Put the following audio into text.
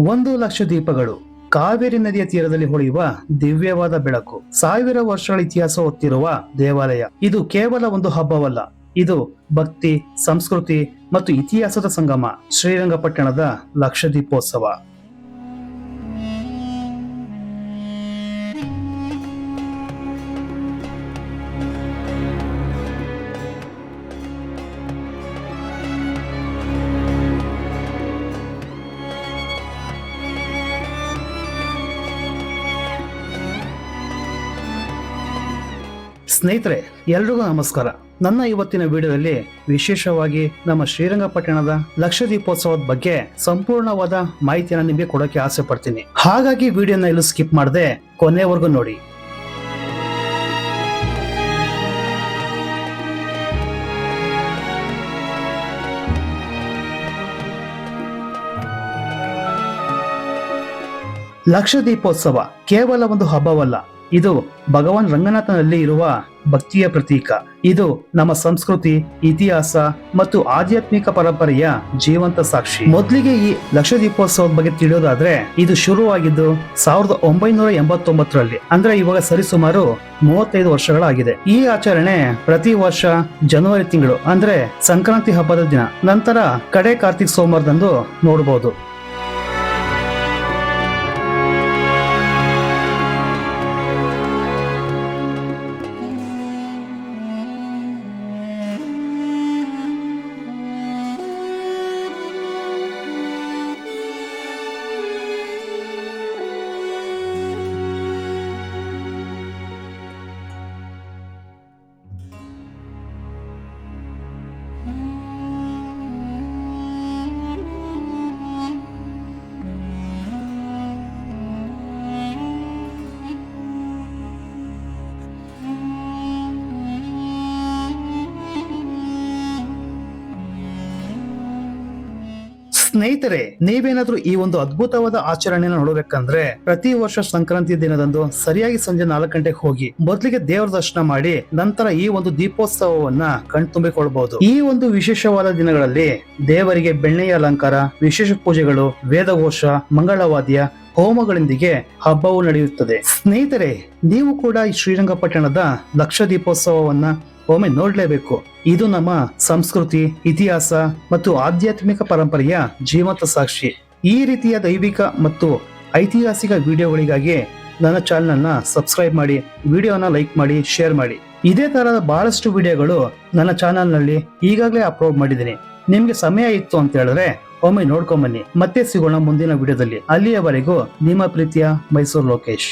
1 ಲಕ್ಷ ದೀಪಗಳು ಕಾವೇರಿ ನದಿಯ ತೀರದಲ್ಲಿ ಹೊಳೆಯುವ ದಿವ್ಯವಾದ ಬೆಳಕು. 1000 ವರ್ಷಗಳ ಇತಿಹಾಸ ಹೊತ್ತಿರುವ ದೇವಾಲಯ. ಇದು ಕೇವಲ ಒಂದು ಹಬ್ಬವಲ್ಲ, ಇದು ಭಕ್ತಿ, ಸಂಸ್ಕೃತಿ ಮತ್ತು ಇತಿಹಾಸದ ಸಂಗಮ. ಶ್ರೀರಂಗಪಟ್ಟಣದ ಲಕ್ಷ ದೀಪೋತ್ಸವ. ಸ್ನೇಹಿತರೆ, ಎಲ್ರಿಗೂ ನಮಸ್ಕಾರ. ನನ್ನ ಇವತ್ತಿನ ವಿಡಿಯೋದಲ್ಲಿ ವಿಶೇಷವಾಗಿ ನಮ್ಮ ಶ್ರೀರಂಗಪಟ್ಟಣದ ಲಕ್ಷ ದೀಪೋತ್ಸವದ ಬಗ್ಗೆ ಸಂಪೂರ್ಣವಾದ ಮಾಹಿತಿಯನ್ನು ನಿಮಗೆ ಕೊಡೋಕೆ ಆಸೆ ಪಡ್ತೀನಿ. ಹಾಗಾಗಿ ವಿಡಿಯೋನ ಎಲ್ಲೂ ಸ್ಕಿಪ್ ಮಾಡದೆ ಕೊನೆವರೆಗೂ ನೋಡಿ. ಲಕ್ಷ ದೀಪೋತ್ಸವ ಕೇವಲ ಒಂದು ಹಬ್ಬವಲ್ಲ, ಇದು ಭಗವಾನ್ ರಂಗನಾಥನಲ್ಲಿ ಇರುವ ಭಕ್ತಿಯ ಪ್ರತೀಕ. ಇದು ನಮ್ಮ ಸಂಸ್ಕೃತಿ, ಇತಿಹಾಸ ಮತ್ತು ಆಧ್ಯಾತ್ಮಿಕ ಪರಂಪರೆಯ ಜೀವಂತ ಸಾಕ್ಷಿ. ಮೊದಲಿಗೆ ಈ ಲಕ್ಷ ದೀಪೋತ್ಸವದ ಬಗ್ಗೆ ತಿಳಿಯೋದಾದ್ರೆ, ಇದು ಶುರುವಾಗಿದ್ದು 1989ರಲ್ಲಿ. ಅಂದ್ರೆ ಇವಾಗ ಸರಿಸುಮಾರು 35 ವರ್ಷಗಳಾಗಿದೆ. ಈ ಆಚರಣೆ ಪ್ರತಿ ವರ್ಷ ಜನವರಿ ತಿಂಗಳು ಅಂದ್ರೆ ಸಂಕ್ರಾಂತಿ ಹಬ್ಬದ ದಿನ ನಂತರ ಕಡೆ ಕಾರ್ತಿಕ್ ಸೋಮವಾರದಂದು ನೋಡಬಹುದು. ಸ್ನೇಹಿತರೆ, ನೀವೇನಾದ್ರೂ ಈ ಒಂದು ಅದ್ಭುತವಾದ ಆಚರಣೆಯನ್ನು ನೋಡಬೇಕಂದ್ರೆ ಪ್ರತಿ ವರ್ಷ ಸಂಕ್ರಾಂತಿ ದಿನದಂದು ಸರಿಯಾಗಿ ಸಂಜೆ 4 ಗಂಟೆಗೆ ಹೋಗಿ ಮೊದಲಿಗೆ ದೇವರ ದರ್ಶನ ಮಾಡಿ ನಂತರ ಈ ಒಂದು ದೀಪೋತ್ಸವವನ್ನ ಕಣ್ತುಂಬಿಕೊಳ್ಳಬಹುದು. ಈ ಒಂದು ವಿಶೇಷವಾದ ದಿನಗಳಲ್ಲಿ ದೇವರಿಗೆ ಬೆಣ್ಣೆಯ ಅಲಂಕಾರ, ವಿಶೇಷ ಪೂಜೆಗಳು, ವೇದಘೋಷ, ಮಂಗಳವಾದ್ಯ, ಹೋಮಗಳೊಂದಿಗೆ ಹಬ್ಬವು ನಡೆಯುತ್ತದೆ. ಸ್ನೇಹಿತರೆ, ನೀವು ಕೂಡ ಈ ಶ್ರೀರಂಗಪಟ್ಟಣದ ಲಕ್ಷ ದೀಪೋತ್ಸವವನ್ನ ಒಮ್ಮೆ ನೋಡ್ಲೇಬೇಕು. ಇದು ನಮ್ಮ ಸಂಸ್ಕೃತಿ, ಇತಿಹಾಸ ಮತ್ತು ಆಧ್ಯಾತ್ಮಿಕ ಪರಂಪರೆಯ ಜೀವಂತ ಸಾಕ್ಷಿ. ಈ ರೀತಿಯ ದೈವಿಕ ಮತ್ತು ಐತಿಹಾಸಿಕ ವಿಡಿಯೋಗಳಿಗಾಗಿ ನನ್ನ ಚಾನೆಲ್ ಅನ್ನ ಸಬ್ಸ್ಕ್ರೈಬ್ ಮಾಡಿ, ವಿಡಿಯೋನ ಲೈಕ್ ಮಾಡಿ, ಶೇರ್ ಮಾಡಿ. ಇದೇ ತರಹದ ಬಹಳಷ್ಟು ವಿಡಿಯೋಗಳು ನನ್ನ ಚಾನೆಲ್ ನಲ್ಲಿ ಈಗಾಗಲೇ ಅಪ್ಲೋಡ್ ಮಾಡಿದ್ದೀನಿ. ನಿಮ್ಗೆ ಸಮಯ ಇತ್ತು ಅಂತ ಹೇಳಿದ್ರೆ ಒಮ್ಮೆ ನೋಡ್ಕೊಂಬನ್ನಿ. ಮತ್ತೆ ಸಿಗೋಣ ಮುಂದಿನ ವಿಡಿಯೋದಲ್ಲಿ. ಅಲ್ಲಿಯವರೆಗೂ ನಿಮ್ಮ ಪ್ರೀತಿಯ ಮೈಸೂರು ಲೋಕೇಶ್.